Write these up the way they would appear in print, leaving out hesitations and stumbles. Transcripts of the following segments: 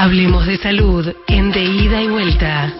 Hablemos de salud en De Ida y Vuelta.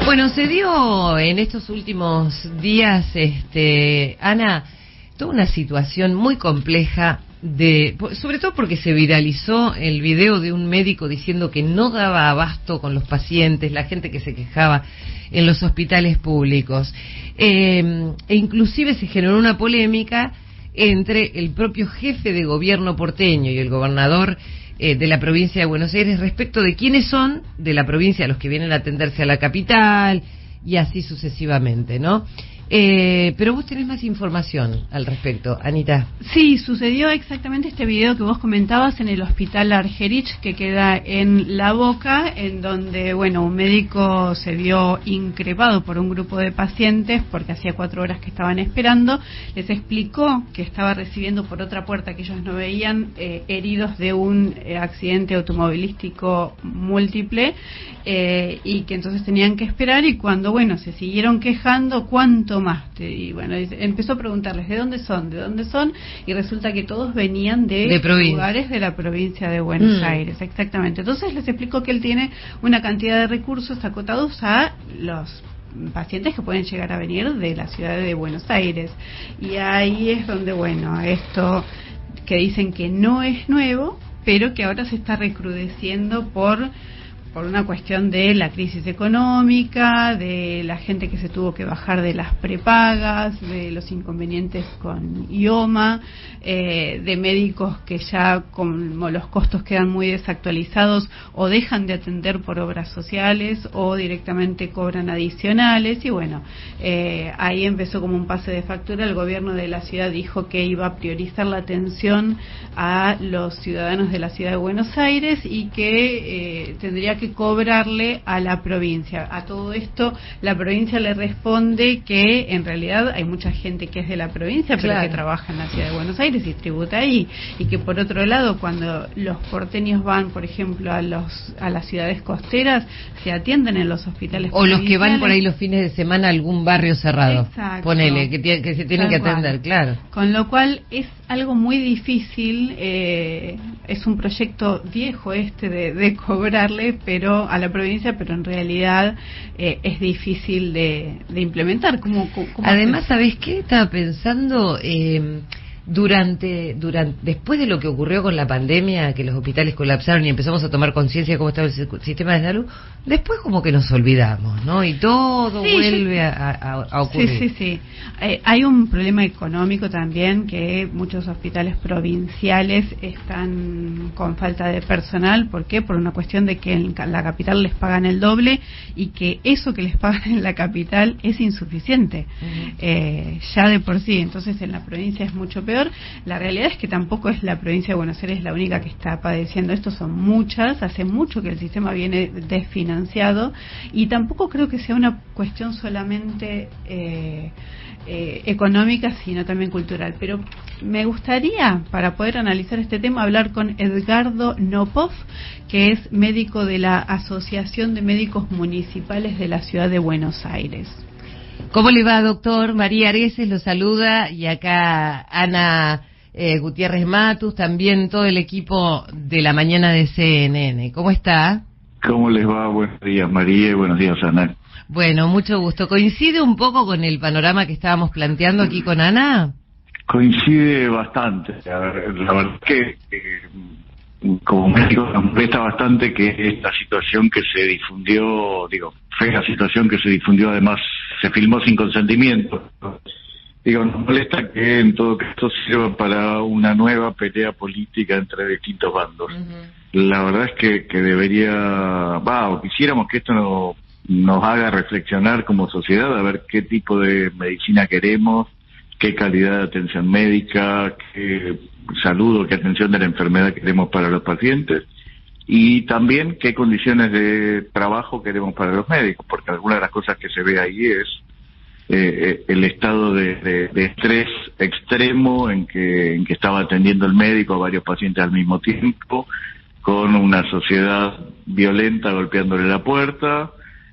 Bueno, se dio en estos últimos días, Ana, toda una situación muy compleja, sobre todo porque se viralizó el video de un médico diciendo que no daba abasto con los pacientes, la gente que se quejaba en los hospitales públicos. E inclusive se generó una polémica entre el propio jefe de gobierno porteño y el gobernador de la provincia de Buenos Aires respecto de quiénes son de la provincia los que vienen a atenderse a la capital y así sucesivamente, ¿no? Pero vos tenés más información al respecto, Anita. Sí, sucedió exactamente este video que vos comentabas en el hospital Argerich, que queda en La Boca, en donde, bueno, un médico se vio increpado por un grupo de pacientes porque hacía 4 horas que estaban esperando. Les explicó que estaba recibiendo por otra puerta que ellos no veían heridos de un accidente automovilístico múltiple y que entonces tenían que esperar, y cuando, bueno, se siguieron quejando, ¿cuánto más? Y bueno, empezó a preguntarles ¿de dónde son? Y resulta que todos venían de lugares de la provincia de Buenos Aires, exactamente. Entonces les explicó que él tiene una cantidad de recursos acotados a los pacientes que pueden llegar a venir de la ciudad de Buenos Aires, y ahí es donde, bueno, esto que dicen que no es nuevo, pero que ahora se está recrudeciendo por una cuestión de la crisis económica, de la gente que se tuvo que bajar de las prepagas, de los inconvenientes con IOMA, de médicos que ya, como los costos quedan muy desactualizados, o dejan de atender por obras sociales o directamente cobran adicionales. Y bueno, ahí empezó como un pase de factura. El gobierno de la ciudad dijo que iba a priorizar la atención a los ciudadanos de la ciudad de Buenos Aires y que tendría que cobrarle a la provincia. A todo esto la provincia le responde que en realidad hay mucha gente que es de la provincia, pero que trabaja en la ciudad de Buenos Aires y tributa ahí, y que por otro lado, cuando los porteños van, por ejemplo, a las ciudades costeras, se atienden en los hospitales o los que van por ahí los fines de semana a algún barrio cerrado. Exacto. Ponele, que se tienen que atender, claro. Con lo cual es algo muy difícil, es un proyecto viejo de cobrarle pero a la provincia, pero en realidad es difícil de implementar. ¿Cómo Además, ¿sabés qué? Estaba pensando, después de lo que ocurrió con la pandemia, que los hospitales colapsaron y empezamos a tomar conciencia de cómo estaba el sistema de salud, después como que nos olvidamos, ¿no? Y todo vuelve a ocurrir. Sí. Hay un problema económico también, que muchos hospitales provinciales están con falta de personal. ¿Por qué? Por una cuestión de que en la capital les pagan el doble y que eso que les pagan en la capital es insuficiente, ya de por sí. Entonces en la provincia es mucho peor. La realidad es que tampoco es la provincia de Buenos Aires la única que está padeciendo esto, son muchas. Hace mucho que el sistema viene desfinanciado, y tampoco creo que sea una cuestión solamente económica, sino también cultural. Pero me gustaría, para poder analizar este tema, hablar con Edgardo Nopov, que es médico de la Asociación de Médicos Municipales de la Ciudad de Buenos Aires. ¿Cómo le va, doctor? María Argeses lo saluda, y acá Ana Gutiérrez Matus, también todo el equipo de la mañana de CNN. ¿Cómo está? ¿Cómo les va? Buenos días, María, y buenos días, Ana. Bueno, mucho gusto. ¿Coincide un poco con el panorama que estábamos planteando aquí con Ana? Coincide bastante. A ver, la verdad que como médico nos molesta bastante que esta situación que se difundió, fea situación que se difundió, además se filmó sin consentimiento. Nos molesta que en todo caso sirva para una nueva pelea política entre distintos bandos. La verdad es que debería, o quisiéramos que esto nos haga reflexionar como sociedad, a ver qué tipo de medicina queremos, qué calidad de atención médica, qué salud o qué atención de la enfermedad queremos para los pacientes, y también qué condiciones de trabajo queremos para los médicos, porque alguna de las cosas que se ve ahí es el estado de estrés extremo en que estaba atendiendo el médico a varios pacientes al mismo tiempo, con una sociedad violenta golpeándole la puerta,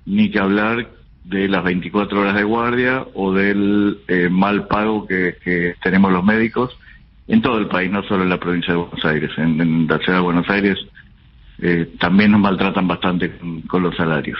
ni que hablar de las 24 horas de guardia o del mal pago que tenemos los médicos en todo el país, no solo en la provincia de Buenos Aires. En la ciudad de Buenos Aires también nos maltratan bastante con los salarios.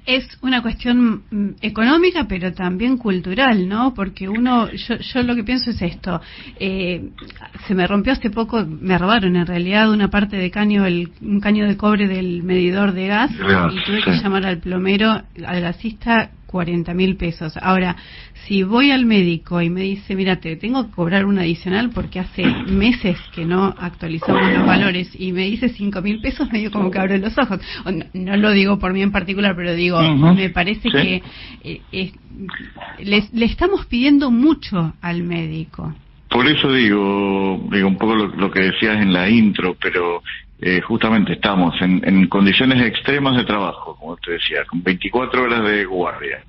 Es una cuestión económica, pero también cultural, ¿no? Porque yo lo que pienso es esto. Se me rompió hace poco, me robaron en realidad una parte de caño, un caño de cobre del medidor de gas, y tuve que llamar al plomero, al gasista, 40.000 pesos. Ahora, si voy al médico y me dice, mira, te tengo que cobrar un adicional porque hace meses que no actualizamos los valores, y me dice 5.000 pesos, medio como que abro los ojos. No lo digo por mí en particular, pero digo, me parece que le estamos pidiendo mucho al médico. Por eso digo un poco lo que decías en la intro, pero justamente estamos en condiciones extremas de trabajo, como te decía, con 24 horas de guardia,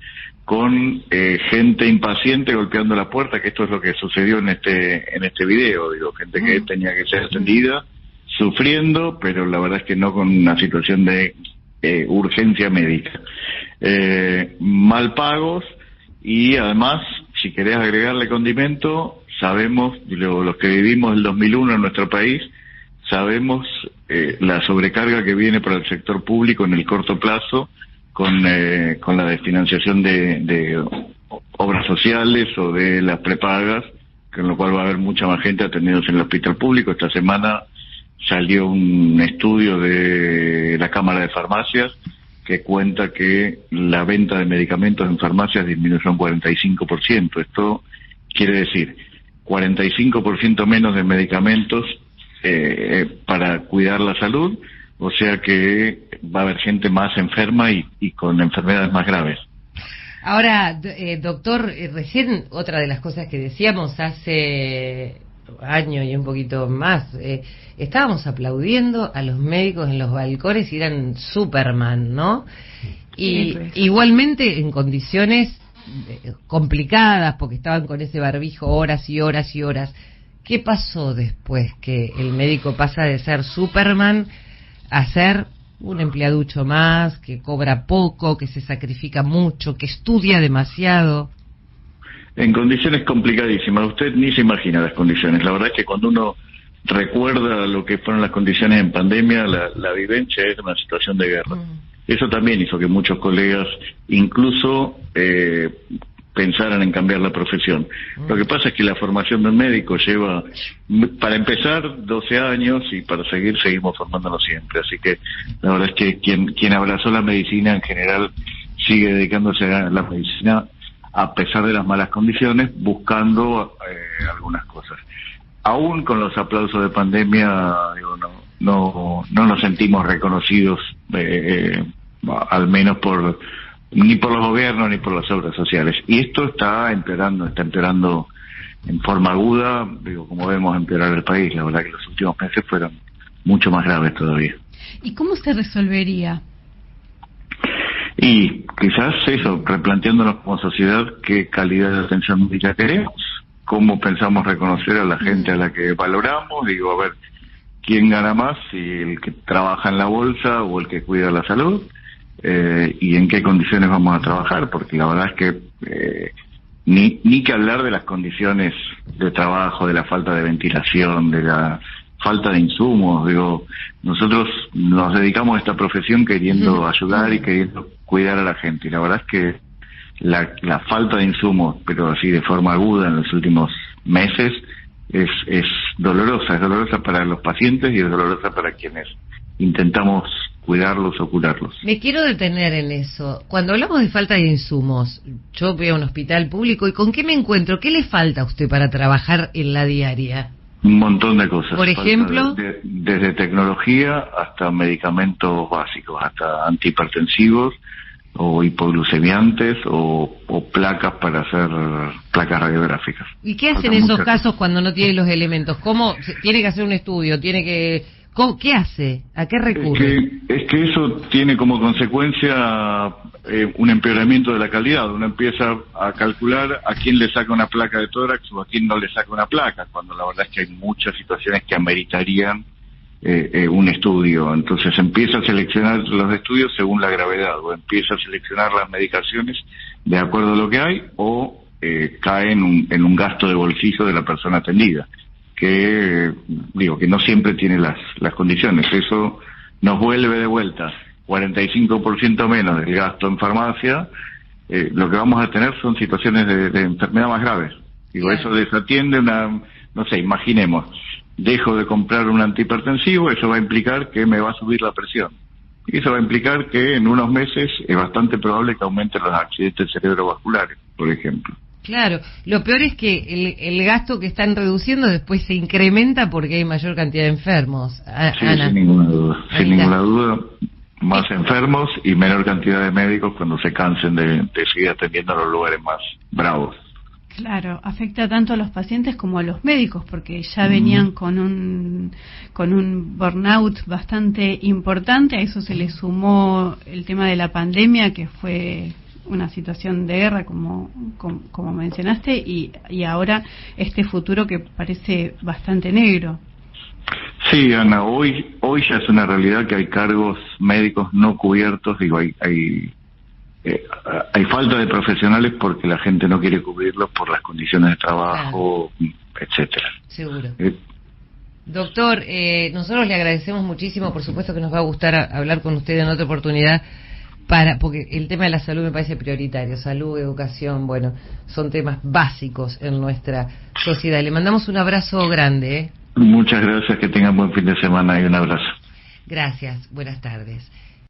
con gente impaciente golpeando la puerta, que esto es lo que sucedió en este video, gente que tenía que ser atendida, sufriendo, pero la verdad es que no con una situación de urgencia médica. Mal pagos, y además, si querés agregarle condimento, sabemos, los que vivimos el 2001 en nuestro país, sabemos la sobrecarga que viene para el sector público en el corto plazo con la desfinanciación de obras sociales o de las prepagas, con lo cual va a haber mucha más gente atendidos en el hospital público. Esta semana salió un estudio de la Cámara de Farmacias que cuenta que la venta de medicamentos en farmacias disminuyó un 45%. Esto quiere decir 45% menos de medicamentos para cuidar la salud, o sea que va a haber gente más enferma y con enfermedades más graves. Ahora, doctor, recién otra de las cosas que decíamos hace año y un poquito más, estábamos aplaudiendo a los médicos en los balcones y eran Superman, ¿no? Y igualmente en condiciones complicadas, porque estaban con ese barbijo horas y horas y horas. ¿Qué pasó después que el médico pasa de ser Superman a ser un empleaducho más, que cobra poco, que se sacrifica mucho, que estudia demasiado? En condiciones complicadísimas. Usted ni se imagina las condiciones. La verdad es que cuando uno recuerda lo que fueron las condiciones en pandemia, la vivencia es una situación de guerra. Eso también hizo que muchos colegas incluso pensaran en cambiar la profesión. Lo que pasa es que la formación de un médico lleva, para empezar, 12 años, y para seguimos formándonos siempre. Así que la verdad es que quien abrazó la medicina en general sigue dedicándose a la medicina a pesar de las malas condiciones, buscando algunas cosas. Aún con los aplausos de pandemia, no nos sentimos reconocidos, al menos ni por los gobiernos ni por las obras sociales. Y esto está empeorando en forma aguda, como vemos empeorar el país. La verdad que los últimos meses fueron mucho más graves todavía. ¿Y cómo se resolvería? Y quizás eso, replanteándonos como sociedad qué calidad de atención médica queremos, cómo pensamos reconocer a la gente a la que valoramos, a ver quién gana más, si el que trabaja en la bolsa o el que cuida la salud, y en qué condiciones vamos a trabajar, porque la verdad es que ni que hablar de las condiciones de trabajo, de la falta de ventilación, de la falta de insumos. Nosotros nos dedicamos a esta profesión queriendo ayudar y queriendo cuidar a la gente, y la verdad es que la falta de insumos, pero así de forma aguda en los últimos meses, es dolorosa para los pacientes y es dolorosa para quienes intentamos cuidarlos o curarlos. Me quiero detener en eso. Cuando hablamos de falta de insumos, yo voy a un hospital público y ¿con qué me encuentro? ¿Qué le falta a usted para trabajar en la diaria? Un montón de cosas. Por ejemplo, desde tecnología hasta medicamentos básicos, hasta antihipertensivos o hipoglucemiantes o placas para hacer placas radiográficas. ¿Y qué hacen en esos casos cuando no tiene los elementos? ¿Cómo tiene que hacer un estudio? ¿Qué hace? ¿A qué recurre? Es que eso tiene como consecuencia un empeoramiento de la calidad. Uno empieza a calcular a quién le saca una placa de tórax o a quién no le saca una placa, cuando la verdad es que hay muchas situaciones que ameritarían un estudio. Entonces empieza a seleccionar los estudios según la gravedad, o empieza a seleccionar las medicaciones de acuerdo a lo que hay, o cae en un gasto de bolsillo de la persona atendida, que que no siempre tiene las condiciones. Eso nos vuelve de vuelta 45% menos del gasto en farmacia. Lo que vamos a tener son situaciones de enfermedad más graves. Eso desatiende no sé, imaginemos, dejo de comprar un antihipertensivo, eso va a implicar que me va a subir la presión. Y eso va a implicar que en unos meses es bastante probable que aumenten los accidentes cerebrovasculares, por ejemplo. Claro, lo peor es que el gasto que están reduciendo después se incrementa porque hay mayor cantidad de enfermos. Sí, Ana. sin ninguna duda, más enfermos y menor cantidad de médicos cuando se cansen de seguir atendiendo a los lugares más bravos. Claro, afecta tanto a los pacientes como a los médicos, porque ya venían con un burnout bastante importante. A eso se le sumó el tema de la pandemia, que fue una situación de guerra, como mencionaste, y ahora este futuro que parece bastante negro. Sí, Ana, hoy ya es una realidad que hay cargos médicos no cubiertos. Hay falta de profesionales porque la gente no quiere cubrirlos por las condiciones de trabajo, etcétera. Seguro. Doctor, nosotros le agradecemos muchísimo, por supuesto que nos va a gustar hablar con usted en otra oportunidad, porque el tema de la salud me parece prioritario. Salud, educación, son temas básicos en nuestra sociedad. Le mandamos un abrazo grande. Muchas gracias, que tengan buen fin de semana y un abrazo. Gracias, buenas tardes.